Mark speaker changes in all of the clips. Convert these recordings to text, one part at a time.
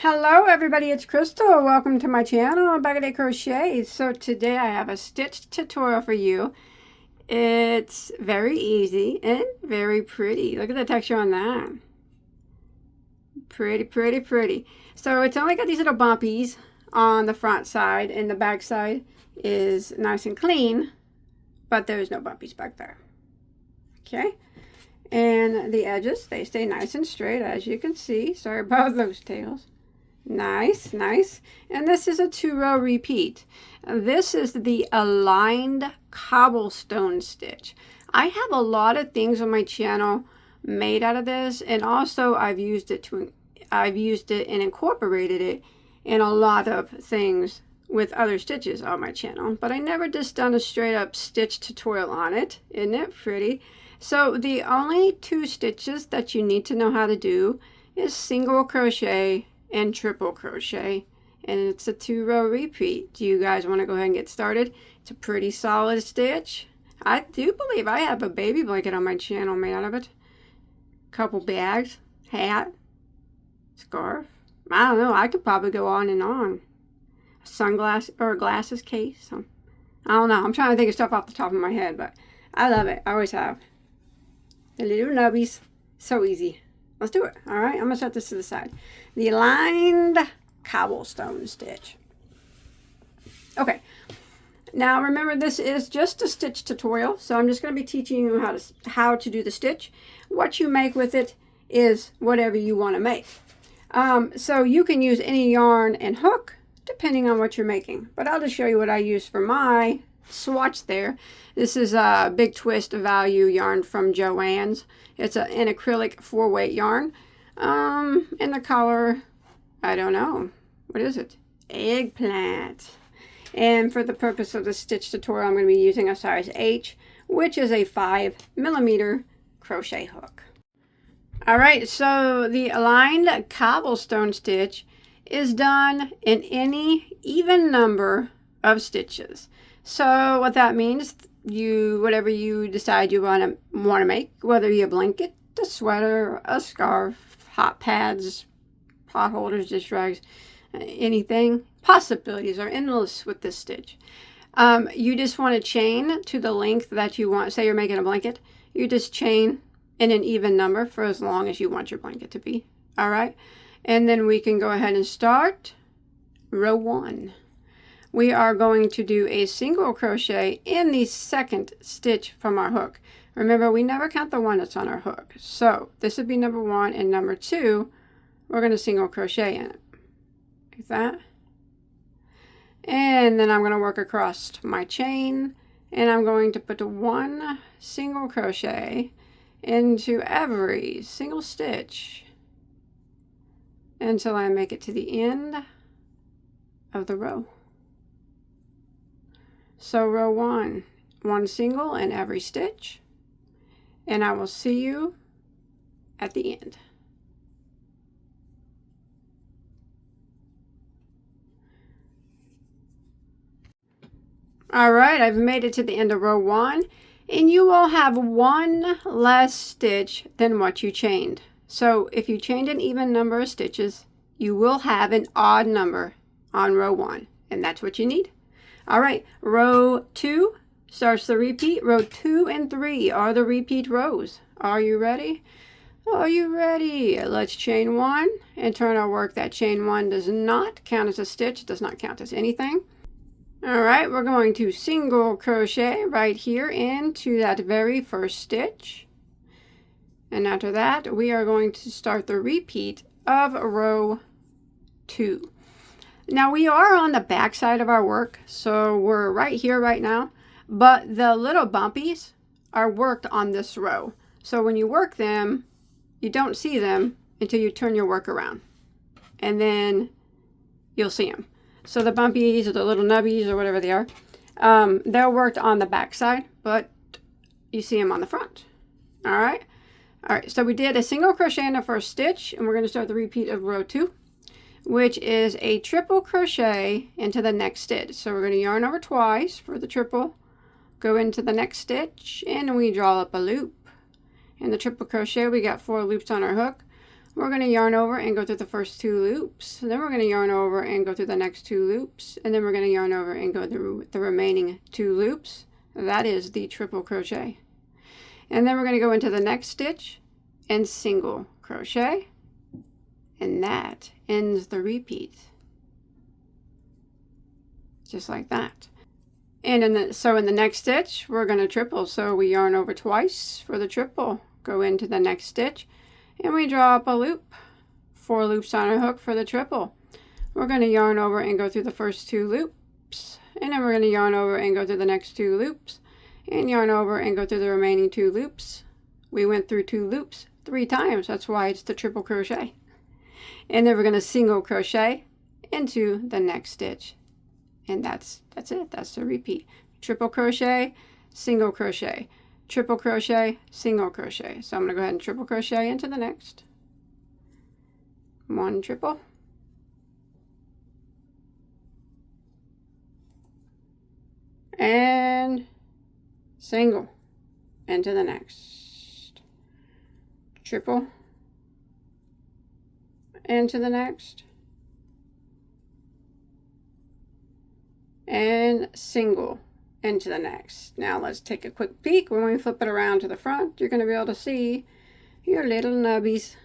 Speaker 1: Hello everybody, it's Crystal. Welcome to my channel, Bagoday Crochet. So today I have a stitch tutorial for you. It's very easy and very pretty. Look at the texture on that. Pretty, pretty, pretty. So it's only got these little bumpies on the front side, and the back side is nice and clean, but there's no bumpies back there. Okay. And the edges, they stay nice and straight, as you can see. Sorry about those tails. Nice, nice. And this is a 2-row repeat. This is the aligned cobblestone stitch. I have a lot of things on my channel made out of this, and also I've used it and incorporated it in a lot of things with other stitches on my channel, but I never just done a straight up stitch tutorial on it. Isn't it pretty? So the only 2 stitches that you need to know how to do is single crochet and triple crochet, and it's a 2-row repeat. Do you guys want to go ahead and get started? It's a pretty solid stitch. I do believe I have a baby blanket on my channel made out of it. Couple bags, hat, scarf. I don't know, I could probably go on and on. A sunglass or a glasses case. I don't know, I'm trying to think of stuff off the top of my head, but I love it. I always have. The little nubbies, so easy. Let's do it. All right, I'm gonna set this to the side. The aligned cobblestone stitch. Okay, now remember, this is just a stitch tutorial, so I'm just going to be teaching you how to do the stitch. What you make with it is whatever you want to make. So you can use any yarn and hook depending on what you're making, but I'll just show you what I use for my swatch there. This is a Big Twist value yarn from Joann's. It's an acrylic 4-weight yarn. In the color, I don't know, what is it? Eggplant. And for the purpose of the stitch tutorial, I'm going to be using a size H, which is a 5mm crochet hook. Alright, so the aligned cobblestone stitch is done in any even number of stitches. So what that means, whatever you decide you want to make, whether you a blanket, a sweater, a scarf, hot pads, pot holders, dish rags, anything, possibilities are endless with this stitch. You just want to chain to the length that you want. Say you're making a blanket, you just chain in an even number for as long as you want your blanket to be. All right, and then we can go ahead and start row 1. We are going to do a single crochet in the second stitch from our hook. Remember, we never count the one that's on our hook. So this would be number 1, and number 2, we're going to single crochet in it. Like that. And then I'm going to work across my chain, and I'm going to put 1 single crochet into every single stitch until I make it to the end of the row. So row 1, 1 single in every stitch, and I will see you at the end. All right, I've made it to the end of row 1, and you will have 1 less stitch than what you chained. So if you chained an even number of stitches, you will have an odd number on row 1, and that's what you need. All right, row 2 starts the repeat. Row 2 and 3 are the repeat rows. Are you ready? Are you ready? Let's chain 1 and turn our work. That chain 1 does not count as a stitch, does not count as anything. All right, we're going to single crochet right here into that very first stitch. And after that, we are going to start the repeat of row 2. Now we are on the back side of our work, so we're right here right now, but the little bumpies are worked on this row. So when you work them, you don't see them until you turn your work around, and then you'll see them. So the bumpies or the little nubbies or whatever they are, they're worked on the back side, but you see them on the front. All right. All right, so we did a single crochet in the first stitch, and we're going to start the repeat of row 2, which is a triple crochet into the next stitch. So we're going to yarn over twice for the triple, go into the next stitch, and we draw up a loop. In the triple crochet, we got 4 loops on our hook. we're going to yarn over and go through the first 2 loops, and then we're going to yarn over and go through the next 2 loops, and then we're going to yarn over and go through the remaining 2 loops. That is the triple crochet. And then we're going to go into the next stitch and single crochet, and that ends the repeat, just like that. And in the next stitch we're going to triple, so we yarn over twice for the triple, go into the next stitch, and we draw up a loop, 4 loops on our hook for the triple. We're going to yarn over and go through the first 2 loops, and then we're going to yarn over and go through the next 2 loops, and yarn over and go through the remaining 2 loops. We went through 2 loops 3 times, that's why it's the triple crochet. And then we're going to single crochet into the next stitch, and that's it. That's the repeat. Triple crochet, single crochet, triple crochet, single crochet. So I'm going to go ahead and triple crochet into the next 1 triple, and single into the next, triple into the next, and single into the next. Now let's take a quick peek. When we flip it around to the front, you're going to be able to see your little nubbies.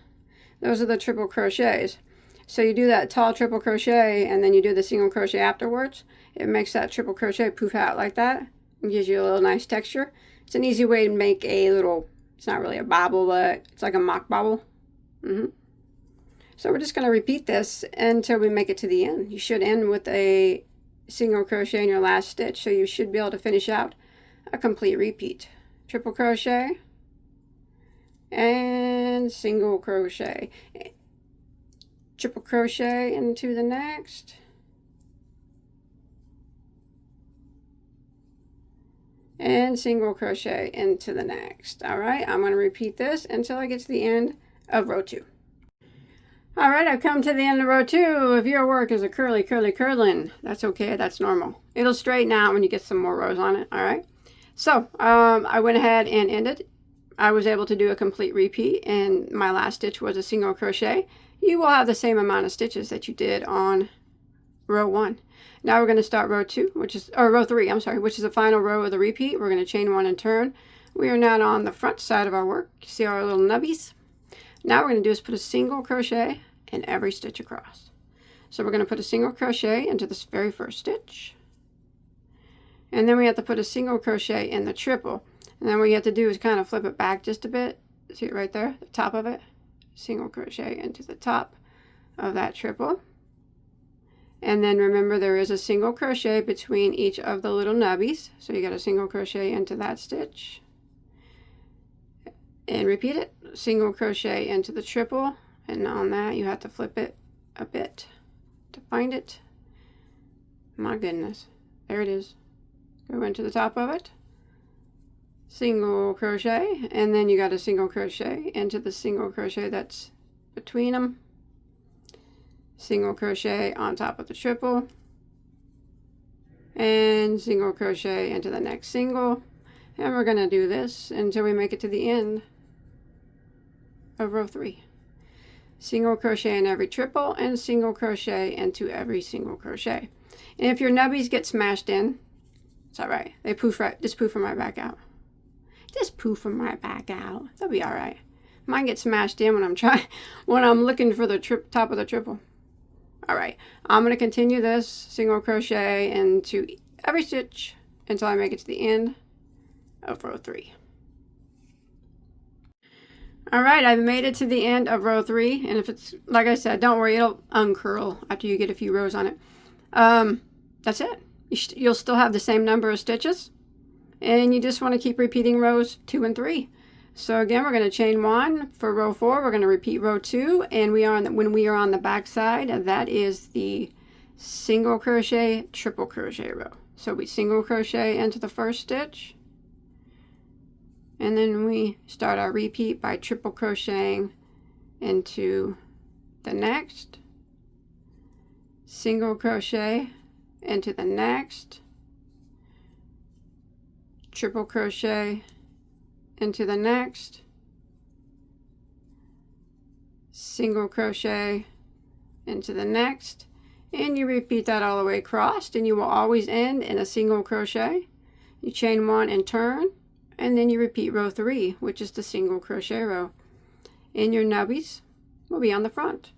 Speaker 1: Those are the triple crochets. So you do that tall triple crochet and then you do the single crochet afterwards. It makes that triple crochet poof out like that. It gives you a little nice texture. It's an easy way to make a little, it's not really a bobble, but it's like a mock bobble. So we're just going to repeat this until we make it to the end. You should end with a single crochet in your last stitch, so you should be able to finish out a complete repeat. Triple crochet and single crochet, triple crochet into the next, and single crochet into the next. All right, I'm going to repeat this until I get to the end of row 2. All right, I've come to the end of row 2. If your work is a curling, that's okay, that's normal. It'll straighten out when you get some more rows on it, all right? So I went ahead and ended. I was able to do a complete repeat, and my last stitch was a single crochet. You will have the same amount of stitches that you did on row 1. Now we're going to start row 2, row 3, I'm sorry, which is the final row of the repeat. We're going to chain 1 and turn. We are now on the front side of our work. You see our little nubbies? Now what we're going to do is put a single crochet in every stitch across. So we're going to put a single crochet into this very first stitch, and then we have to put a single crochet in the triple, and then what you have to do is kind of flip it back just a bit. See it right there, the top of it, single crochet into the top of that triple, and then remember there is a single crochet between each of the little nubbies, so you got a single crochet into that stitch, and repeat it, single crochet into the triple, and on that you have to flip it a bit to find it. My goodness, there it is. Go into the top of it, single crochet, and then you got a single crochet into the single crochet that's between them, single crochet on top of the triple, and single crochet into the next single, and we're going to do this until we make it to the end of row 3. Single crochet in every triple and single crochet into every single crochet. And if your nubbies get smashed in, it's all right. They poof right, just poof them right back out. Just poof them right back out. They'll be all right. Mine get smashed in when I'm looking for the top of the triple. All right, I'm going to continue this single crochet into every stitch until I make it to the end of row 3. All right, I've made it to the end of row 3, and if it's, like I said, don't worry, it'll uncurl after you get a few rows on it. That's it. You'll still have the same number of stitches, and you just want to keep repeating rows 2 and 3. So again, we're going to chain 1 for row 4. We're going to repeat row 2, and when we are on the back side, that is the single crochet, triple crochet row. So we single crochet into the first stitch, and then we start our repeat by triple crocheting into the next, single crochet into the next, triple crochet into the next, single crochet into the next, and you repeat that all the way across, and you will always end in a single crochet. You chain 1 and turn, and then you repeat row 3, which is the single crochet row, and your nubbies will be on the front.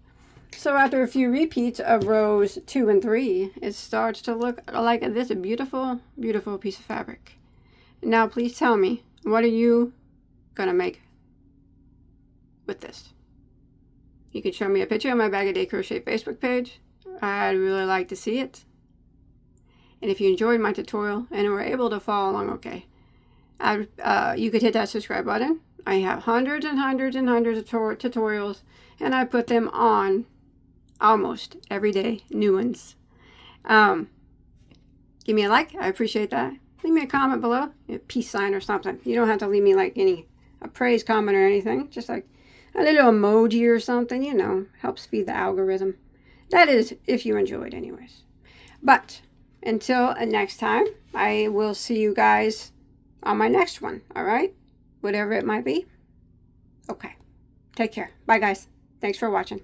Speaker 1: So after a few repeats of rows 2 and 3, it starts to look like this beautiful, beautiful piece of fabric. Now please tell me, what are you gonna make with this? You can show me a picture on my Bagoday Crochet Facebook page. I'd really like to see it. And if you enjoyed my tutorial and were able to follow along okay, you could hit that subscribe button. I have hundreds and hundreds and hundreds of tutorials, and I put them on almost every day, new ones. Give me a like, I appreciate that. Leave me a comment below, a peace sign or something. You don't have to leave me like a praise comment or anything, just like a little emoji or something, you know, helps feed the algorithm. That is, if you enjoyed anyways. But until next time, I will see you guys on my next one, all right? Whatever it might be. Okay. Take care. Bye, guys. Thanks for watching.